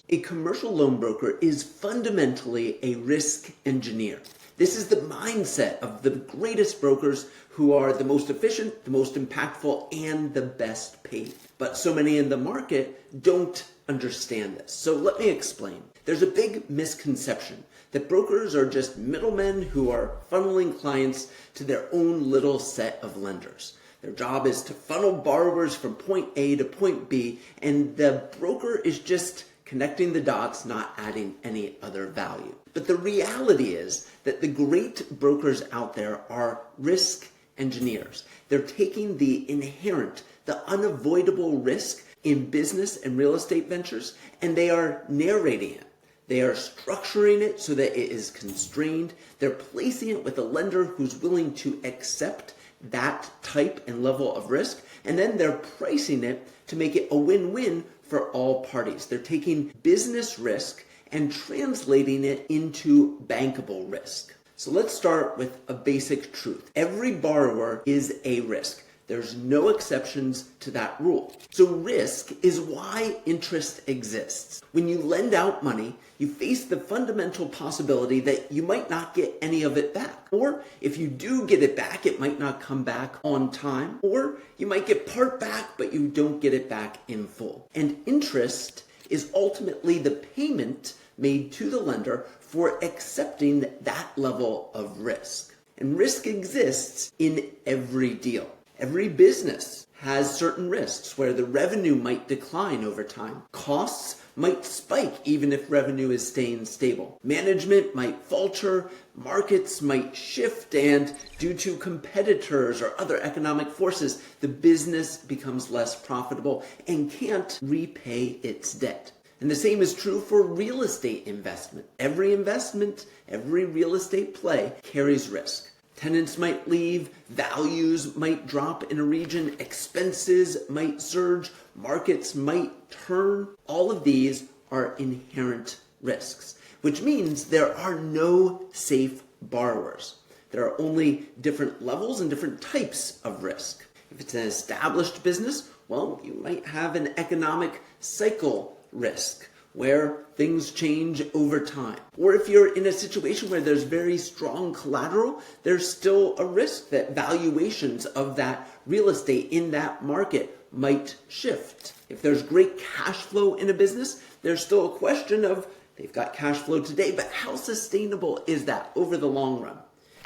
A commercial loan broker is fundamentally a risk engineer. This is the mindset of the greatest brokers who are the most efficient, the most impactful, and the best paid. But so many in the market don't understand this. So let me explain. There's a big misconception that brokers are just middlemen who are funneling clients to their own little set of lenders. Their job is to funnel borrowers from point A to point B, and the broker is just connecting the dots, not adding any other value. But the reality is that the great brokers out there are risk engineers. They're taking the inherent, the unavoidable risk in business and real estate ventures, and they are narrating it. They are structuring it so that it is constrained. They're placing it with a lender who's willing to accept that type and level of risk, and then they're pricing it to make it a win-win for all parties. They're taking business risk and translating it into bankable risk. So let's start with a basic truth. Every borrower is a risk. There's no exceptions to that rule. So risk is why interest exists. When you lend out money, you face the fundamental possibility that you might not get any of it back. Or if you do get it back, it might not come back on time. Or you might get part back, but you don't get it back in full. And interest is ultimately the payment made to the lender for accepting that level of risk. And risk exists in every deal. Every business has certain risks where the revenue might decline over time. Costs might spike even if revenue is staying stable. Management might falter, markets might shift, and due to competitors or other economic forces, the business becomes less profitable and can't repay its debt. And the same is true for real estate investment. Every investment, every real estate play carries risk. Tenants might leave, values might drop in a region, expenses might surge, markets might turn. All of these are inherent risks, which means there are no safe borrowers. There are only different levels and different types of risk. If it's an established business, well, you might have an economic cycle risk where things change over time. Or if you're in a situation where there's very strong collateral, there's still a risk that valuations of that real estate in that market might shift. If there's great cash flow in a business, there's still a question of they've got cash flow today, but how sustainable is that over the long run?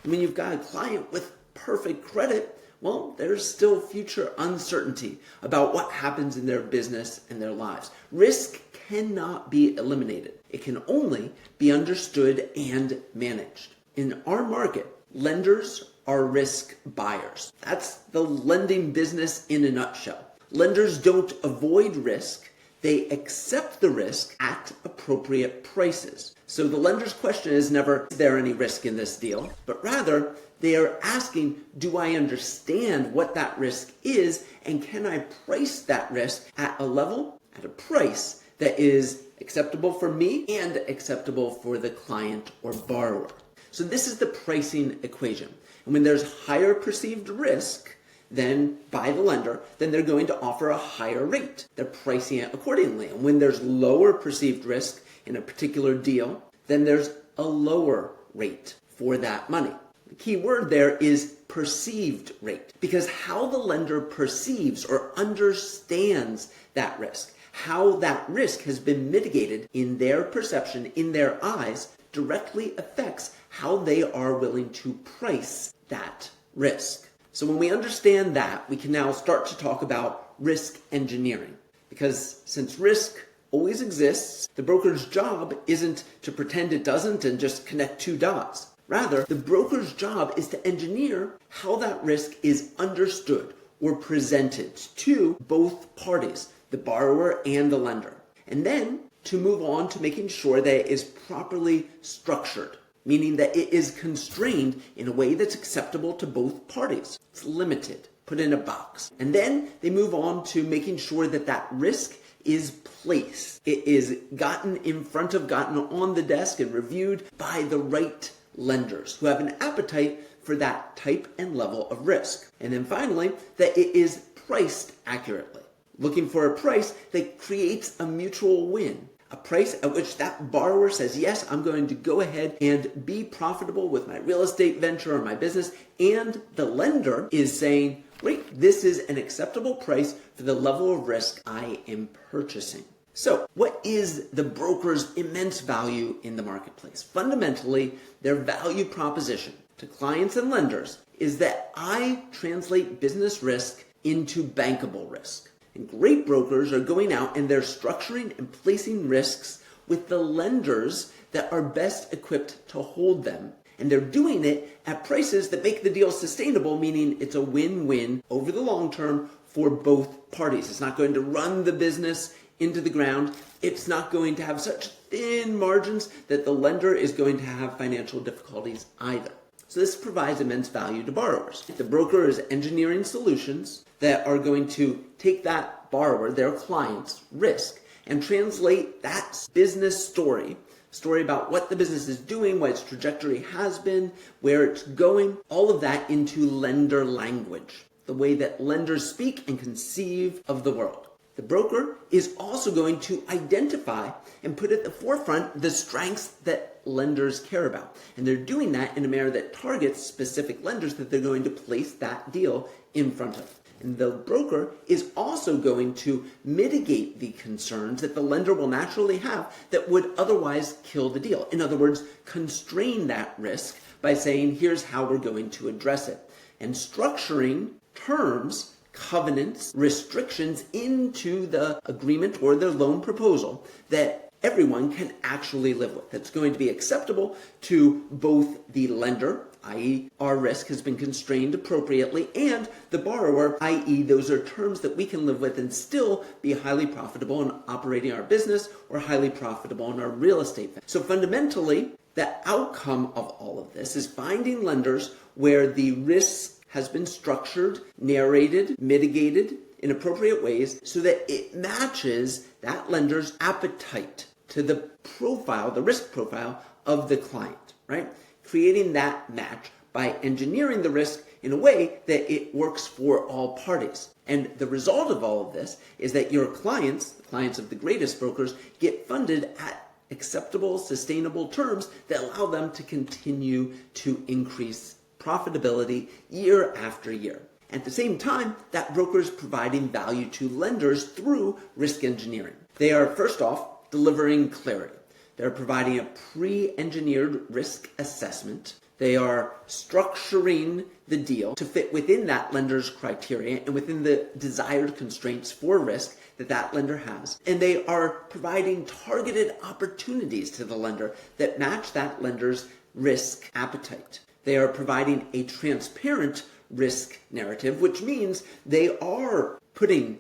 And when you've got a client with perfect credit, well, there's still future uncertainty about what happens in their business and their lives. Risk cannot be eliminated. It can only be understood and managed. In our market, lenders are risk buyers. That's the lending business in a nutshell. Lenders don't avoid risk. They accept the risk at appropriate prices. So the lender's question is never, is there any risk in this deal? But rather, they are asking, do I understand what that risk is, and can I price that risk at a level, at a price that is acceptable for me and acceptable for the client or borrower? So this is the pricing equation. And when there's higher perceived risk than by the lender, then they're going to offer a higher rate. They're pricing it accordingly. And when there's lower perceived risk in a particular deal, then there's a lower rate for that money. The key word there is perceived rate, because how the lender perceives or understands that risk, how that risk has been mitigated in their perception, in their eyes, directly affects how they are willing to price that risk. So when we understand that, we can now start to talk about risk engineering. Because since risk always exists, the broker's job isn't to pretend it doesn't and just connect two dots. Rather, the broker's job is to engineer how that risk is understood or presented to both parties, the borrower and the lender. And then to move on to making sure that it is properly structured, meaning that it is constrained in a way that's acceptable to both parties. It's limited, put in a box. And then they move on to making sure that that risk is placed. It is gotten on the desk and reviewed by the right lenders who have an appetite for that type and level of risk. And then finally, that it is priced accurately. Looking for a price that creates a mutual win, a price at which that borrower says, yes, I'm going to go ahead and be profitable with my real estate venture or my business. And the lender is saying, great, this is an acceptable price for the level of risk I am purchasing. So what is the broker's immense value in the marketplace? Fundamentally, their value proposition to clients and lenders is that I translate business risk into bankable risk. And great brokers are going out and they're structuring and placing risks with the lenders that are best equipped to hold them. And they're doing it at prices that make the deal sustainable, meaning it's a win-win over the long term for both parties. It's not going to run the business into the ground. It's not going to have such thin margins that the lender is going to have financial difficulties either. So this provides immense value to borrowers. The broker is engineering solutions that are going to take that borrower, their client's risk, and translate that business story about what the business is doing, what its trajectory has been, where it's going, all of that into lender language, the way that lenders speak and conceive of the world. The broker is also going to identify and put at the forefront the strengths that lenders care about. And they're doing that in a manner that targets specific lenders that they're going to place that deal in front of. And the broker is also going to mitigate the concerns that the lender will naturally have that would otherwise kill the deal. In other words, constrain that risk by saying, here's how we're going to address it. And structuring terms, covenants, restrictions into the agreement or the loan proposal that everyone can actually live with. That's going to be acceptable to both the lender, i.e. our risk has been constrained appropriately, and the borrower, i.e. those are terms that we can live with and still be highly profitable in operating our business or highly profitable in our real estate. So fundamentally, the outcome of all of this is finding lenders where the risk has been structured, narrated, mitigated in appropriate ways so that it matches that lender's appetite to the profile, the risk profile of the client, right? Creating that match by engineering the risk in a way that it works for all parties. And the result of all of this is that your clients, the clients of the greatest brokers, get funded at acceptable, sustainable terms that allow them to continue to increase profitability year after year. At the same time, that broker is providing value to lenders through risk engineering. They are, first off, delivering clarity. They're providing a pre-engineered risk assessment. They are structuring the deal to fit within that lender's criteria and within the desired constraints for risk that that lender has. And they are providing targeted opportunities to the lender that match that lender's risk appetite. They are providing a transparent risk narrative, which means they are putting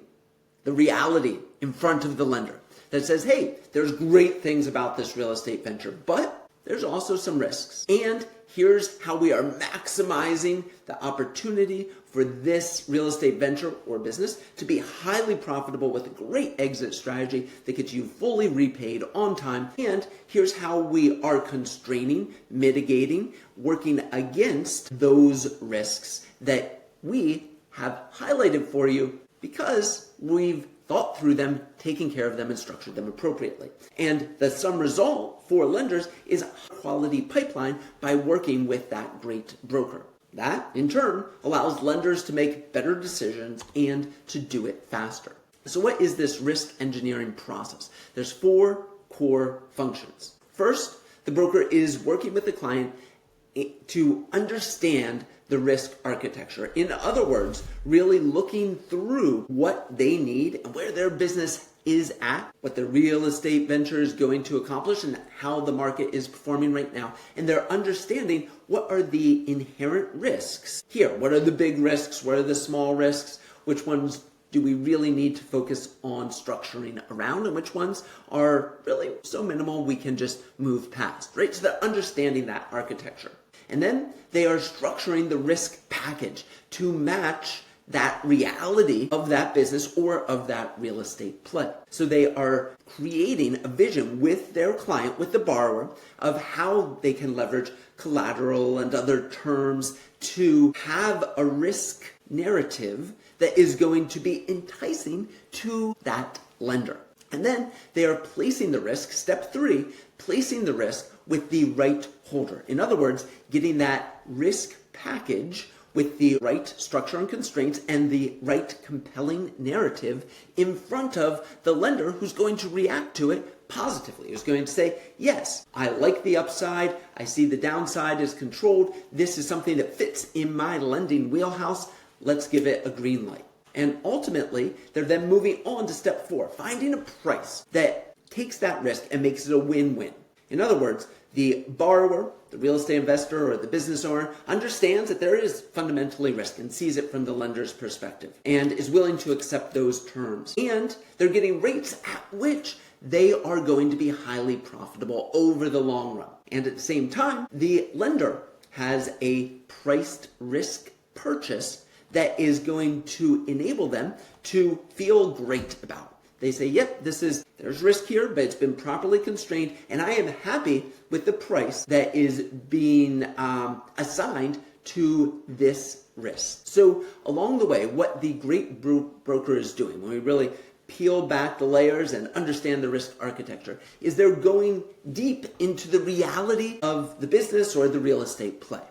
the reality in front of the lender that says, hey, there's great things about this real estate venture, but there's also some risks. And here's how we are maximizing the opportunity for this real estate venture or business to be highly profitable with a great exit strategy that gets you fully repaid on time. And here's how we are constraining, mitigating, working against those risks that we have highlighted for you because we've thought through them, taken care of them, and structured them appropriately. And the sum result for lenders is a quality pipeline by working with that great broker. That, in turn, allows lenders to make better decisions and to do it faster. So what is this risk engineering process? There's 4 core functions. First, the broker is working with the client to understand the risk architecture. In other words, really looking through what they need and where their business is at, what the real estate venture is going to accomplish, and how the market is performing right now. And they're understanding what are the inherent risks here. What are the big risks? What are the small risks? Which ones do we really need to focus on structuring around, and which ones are really so minimal we can just move past, right? So they're understanding that architecture. And then they are structuring the risk package to match that reality of that business or of that real estate play. So they are creating a vision with their client, with the borrower, of how they can leverage collateral and other terms to have a risk narrative that is going to be enticing to that lender. And then they are placing the risk, step 3, placing the risk with the right holder. In other words, getting that risk package with the right structure and constraints and the right compelling narrative in front of the lender who's going to react to it positively, who's going to say, yes, I like the upside, I see the downside is controlled, this is something that fits in my lending wheelhouse, let's give it a green light. And ultimately, they're then moving on to step 4, finding a price that takes that risk and makes it a win-win. In other words, the borrower, the real estate investor, or the business owner understands that there is fundamentally risk and sees it from the lender's perspective and is willing to accept those terms. And they're getting rates at which they are going to be highly profitable over the long run. And at the same time, the lender has a priced risk purchase that is going to enable them to feel great about. They say, yep, there's risk here, but it's been properly constrained, and I am happy with the price that is being assigned to this risk. So along the way, what the great broker is doing, when we really peel back the layers and understand the risk architecture, is they're going deep into the reality of the business or the real estate play.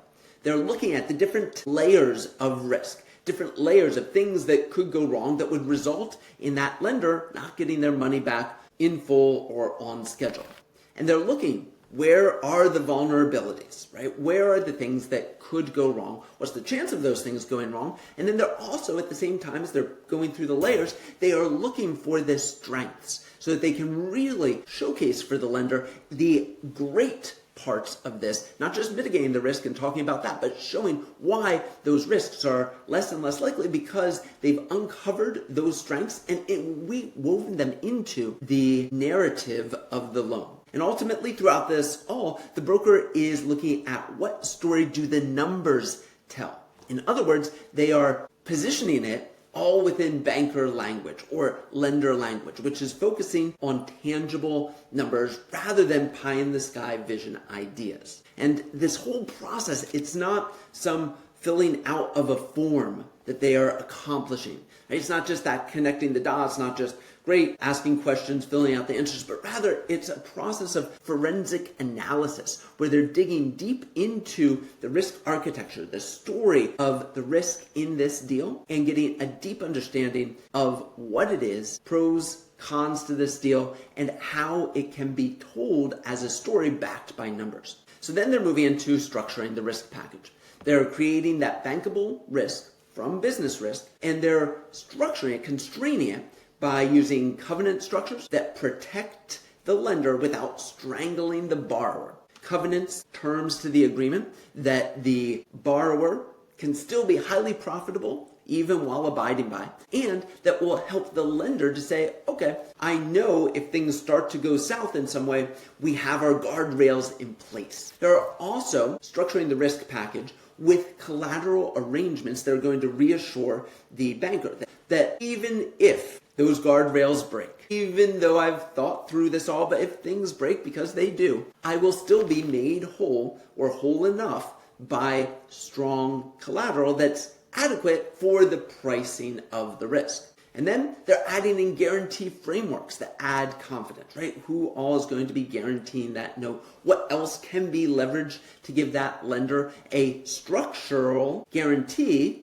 They're looking at the different layers of risk, different layers of things that could go wrong that would result in that lender not getting their money back in full or on schedule. And they're looking, where are the vulnerabilities, right? Where are the things that could go wrong? What's the chance of those things going wrong? And then they're also, at the same time as they're going through the layers, they are looking for the strengths so that they can really showcase for the lender the great parts of this, not just mitigating the risk and talking about that, but showing why those risks are less and less likely because they've uncovered those strengths and we woven them into the narrative of the loan. And ultimately, throughout this all, the broker is looking at what story do the numbers tell. In other words, they are positioning it all within banker language or lender language, which is focusing on tangible numbers rather than pie-in-the-sky vision ideas. And this whole process, it's not some filling out of a form that they are accomplishing. Right? It's not just that connecting the dots, not just great asking questions, filling out the answers, but rather it's a process of forensic analysis where they're digging deep into the risk architecture, the story of the risk in this deal, and getting a deep understanding of what it is, pros, cons to this deal, and how it can be told as a story backed by numbers. So then they're moving into structuring the risk package. They're creating that bankable risk from business risk, and they're structuring it, constraining it, by using covenant structures that protect the lender without strangling the borrower. Covenants, terms to the agreement that the borrower can still be highly profitable even while abiding by, and that will help the lender to say, okay, I know if things start to go south in some way, we have our guardrails in place. They're also structuring the risk package with collateral arrangements that are going to reassure the banker that even if those guardrails break, even though I've thought through this all, but if things break, because they do, I will still be made whole or whole enough by strong collateral that's adequate for the pricing of the risk. And then they're adding in guarantee frameworks that add confidence, right? Who all is going to be guaranteeing that note? What else can be leveraged to give that lender a structural guarantee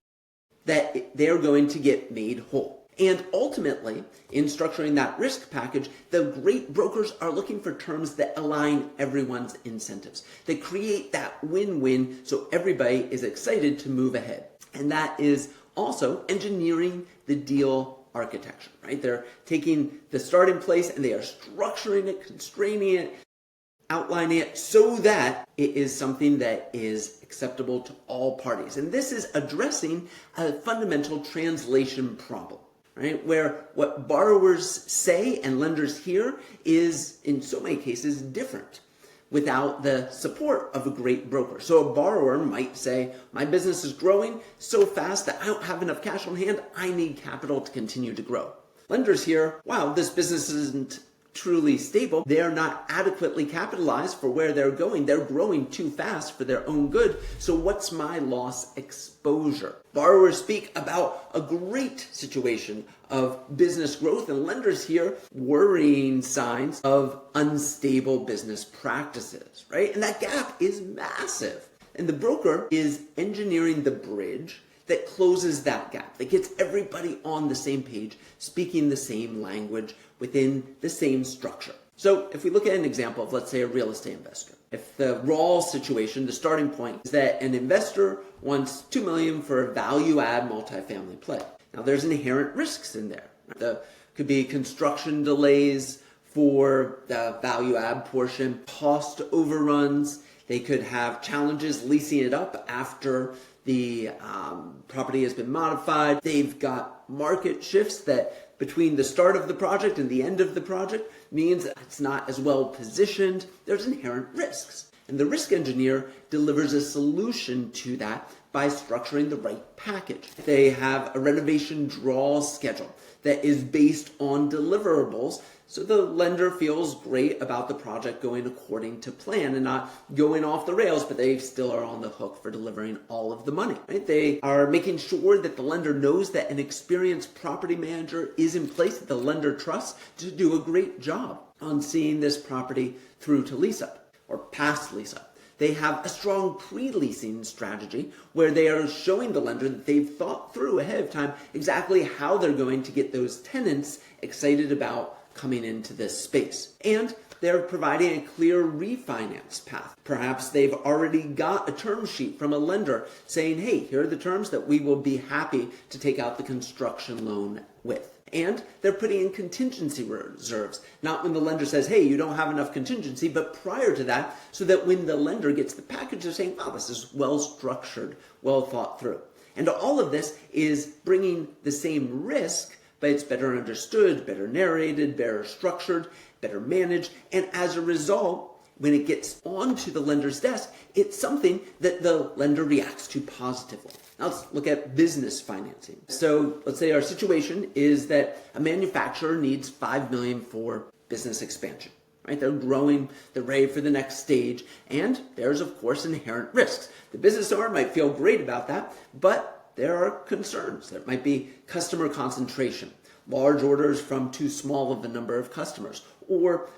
that they're going to get made whole? And ultimately, in structuring that risk package, the great brokers are looking for terms that align everyone's incentives. They create that win-win so everybody is excited to move ahead. And that is also engineering the deal architecture, right? They're taking the starting place and they are structuring it, constraining it, outlining it so that it is something that is acceptable to all parties. And this is addressing a fundamental translation problem, right? Where what borrowers say and lenders hear is, in so many cases, different without the support of a great broker. So a borrower might say, my business is growing so fast that I don't have enough cash on hand. I need capital to continue to grow. Lenders hear, wow, this business isn't truly stable. They are not adequately capitalized for where they're going. They're growing too fast for their own good. So what's my loss exposure? Borrowers speak about a great situation of business growth, and lenders here worrying signs of unstable business practices, right? And that gap is massive. And the broker is engineering the bridge that closes that gap, that gets everybody on the same page, speaking the same language within the same structure. So if we look at an example of, let's say, a real estate investor, if the raw situation, the starting point is that an investor wants $2 million for a value-add multifamily play. Now there's inherent risks in there. There could be construction delays for the value-add portion, cost overruns. They could have challenges leasing it up after the property has been modified. They've got market shifts that between the start of the project and the end of the project means that it's not as well positioned. There's inherent risks. And the risk engineer delivers a solution to that by structuring the right package. They have a renovation draw schedule that is based on deliverables, so the lender feels great about the project going according to plan and not going off the rails, but they still are on the hook for delivering all of the money. Right? They are making sure that the lender knows that an experienced property manager is in place that the lender trusts to do a great job on seeing this property through to lease up or past lease up. They have a strong pre-leasing strategy where they are showing the lender that they've thought through ahead of time exactly how they're going to get those tenants excited about coming into this space. And they're providing a clear refinance path. Perhaps they've already got a term sheet from a lender saying, hey, here are the terms that we will be happy to take out the construction loan with. And they're putting in contingency reserves, not when the lender says, hey, you don't have enough contingency, but prior to that, so that when the lender gets the package, they're saying, wow, this is well structured, well thought through. And all of this is bringing the same risk, but it's better understood, better narrated, better structured, better managed. And as a result, when it gets onto the lender's desk, it's something that the lender reacts to positively. Now let's look at business financing. So let's say our situation is that a manufacturer needs $5 million for business expansion. Right? They're growing, they're ready for the next stage, and there's of course inherent risks. The business owner might feel great about that, but there are concerns. There might be customer concentration, large orders from too small of a number of customers, or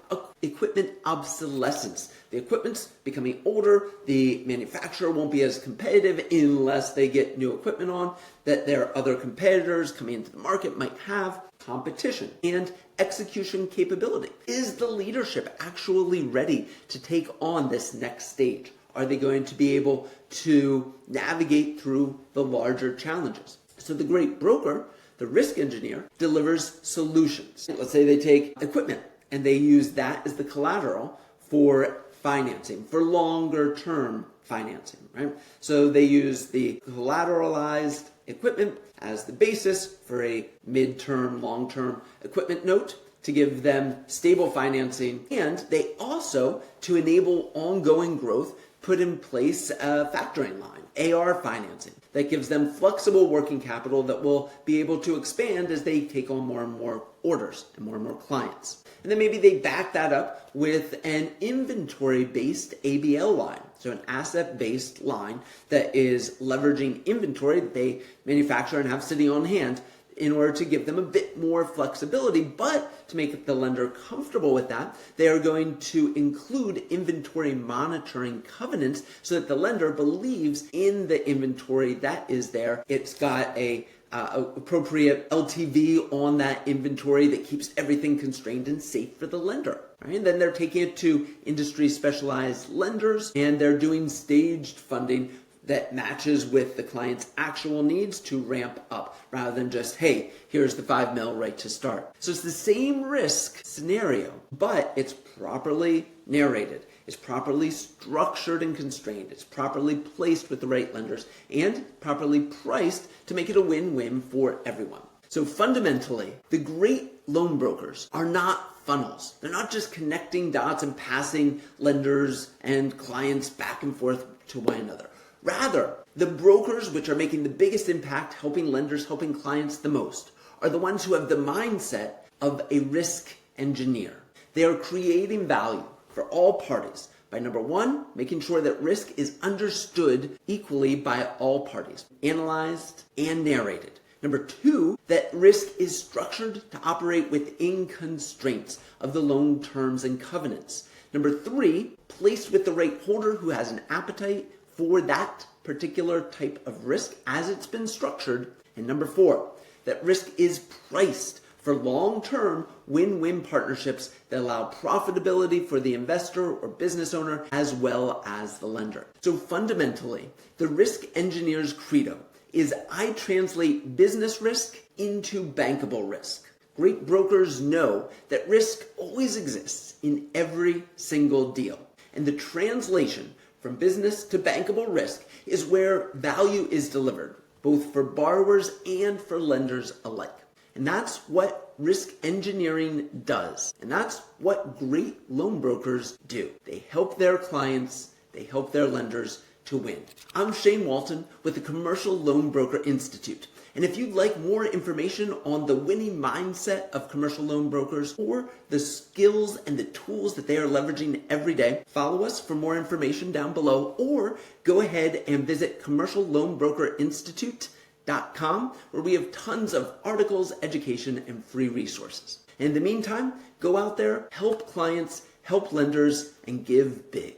equipment obsolescence. The equipment's becoming older, the manufacturer won't be as competitive unless they get new equipment on, that their other competitors coming into the market might have competition, and execution capability. Is the leadership actually ready to take on this next stage? Are they going to be able to navigate through the larger challenges? So the great broker, the risk engineer, delivers solutions. Let's say they take equipment and they use that as the collateral for financing, for longer term financing, right? So they use the collateralized equipment as the basis for a mid-term, long-term equipment note to give them stable financing. And they also, to enable ongoing growth, put in place a factoring line, AR financing, that gives them flexible working capital that will be able to expand as they take on more and more orders and more clients. And then maybe they back that up with an inventory-based ABL line, so an asset-based line that is leveraging inventory that they manufacture and have sitting on hand in order to give them a bit more flexibility. But to make the lender comfortable with that, they are going to include inventory monitoring covenants so that the lender believes in the inventory that is there. It's got a appropriate LTV on that inventory that keeps everything constrained and safe for the lender. Right? And then they're taking it to industry specialized lenders, and they're doing staged funding that matches with the client's actual needs to ramp up rather than just, hey, here's the $5 million right to start. So it's the same risk scenario, but it's properly narrated. It's properly structured and constrained. It's properly placed with the right lenders and properly priced to make it a win-win for everyone. So fundamentally, the great loan brokers are not funnels. They're not just connecting dots and passing lenders and clients back and forth to one another. Rather, the brokers which are making the biggest impact, helping lenders, helping clients the most, are the ones who have the mindset of a risk engineer. They are creating value for all parties by number one, making sure that risk is understood equally by all parties, analyzed and narrated. Number two, that risk is structured to operate within constraints of the loan terms and covenants. Number three, placed with the right holder who has an appetite for that particular type of risk as it's been structured. And number four, that risk is priced for long-term win-win partnerships that allow profitability for the investor or business owner as well as the lender. So fundamentally, the risk engineer's credo is I translate business risk into bankable risk. Great brokers know that risk always exists in every single deal. And the translation from business to bankable risk is where value is delivered, both for borrowers and for lenders alike. And that's what risk engineering does. And that's what great loan brokers do. They help their clients, they help their lenders to win. I'm Shane Walton with the Commercial Loan Broker Institute. And if you'd like more information on the winning mindset of commercial loan brokers or the skills and the tools that they are leveraging every day, follow us for more information down below, or go ahead and visit commercialloanbrokerinstitute.com, where we have tons of articles, education, and free resources. In the meantime, go out there, help clients, help lenders, and give big.